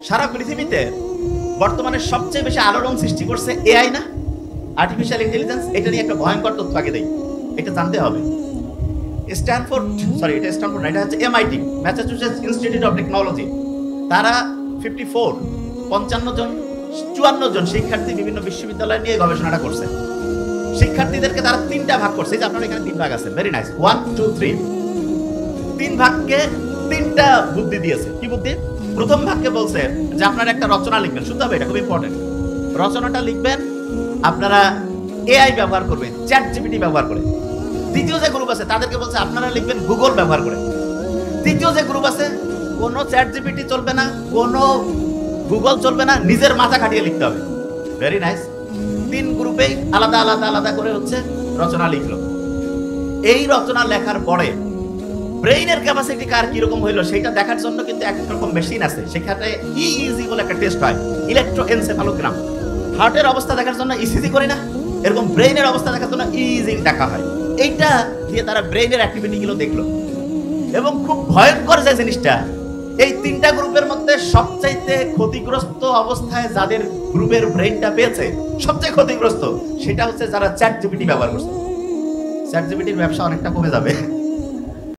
সারা পৃথিবীতে বর্তমানে সবচেয়ে বেশি আলোড়ন সৃষ্টি করছে এআই না, আর্টিফিশিয়াল ইন্টেলিজেন্স। এটা নিয়ে একটা ভয়ঙ্কর তথ্য আগে দেই, এটা জানতে হবে। স্ট্যানফোর্ড, সরি এটা স্ট্যানফোর্ড না, এটা হচ্ছে MIT, Massachusetts institute of technology. তারা 55 জন 54 জন শিক্ষার্থী বিভিন্ন বিশ্ববিদ্যালয় নিয়ে গবেষণাটা করছে। শিক্ষার্থীদেরকে তারা 3টা ভাগ করছে, যে আপনার এখানে 3 ভাগ আছে, ভেরি নাইস, 1 2 3। 3 ভাগকে 3টা বুদ্ধি দিয়েছে। কি বুদ্ধি? প্রথম ভাগকে বলছে যে আপনারা একটা রচনা লিখবেন, শুনতে হবে, এটা খুব ইম্পর্টেন্ট। রচনাটা লিখবেন আপনারা এআই ব্যবহার করবেন, চ্যাট জিপিটি ব্যবহার করে। দ্বিতীয় যে গ্রুপ আছে তাদেরকে বলছে আপনারা লিখবেন গুগল ব্যবহার করে। তৃতীয় যে গ্রুপ আছে কোনো চ্যাট জিপিটি চলবে না, কোনো গুগল চলবে না, নিজের মাথা খাটিয়ে লিখতে হবে। Very nice. 3 গ্রুপেই আলাদা আলাদা আলাদা করে হচ্ছে রচনা লিখলো। এই রচনা লেখার পরে ব্রেইনের ক্যাপাসিটি কার কিরকম হইলো সেটা দেখার জন্য কিন্তু এক রকম মেশিন আছে, সেখানে ইইজি বলে একটা টেস্ট হয়, ইলেকট্রোএনসেফালোগ্রাম। হার্টের অবস্থা দেখার জন্য ইসিজি করি না, এরকম ব্রেইনের অবস্থা দেখার জন্য ইইজি দেখা হয়। এইটা দিয়ে তারা ব্রেইনের অ্যাক্টিভিটি গুলো দেখলো, এবং খুব ভয়ঙ্কর যে জিনিসটা, এই 3টা গ্রুপের মধ্যে সবচাইতে ক্ষতিগ্রস্ত অবস্থায় যাদের গ্রুপের ব্রেইনটা পেয়েছে, সবচেয়ে ক্ষতিগ্রস্ত সেটা হচ্ছে যারা চ্যাট জিপিটি ব্যবহার করছে। চ্যাট জিপিটির ব্যবসা অনেকটা কমে যাবে।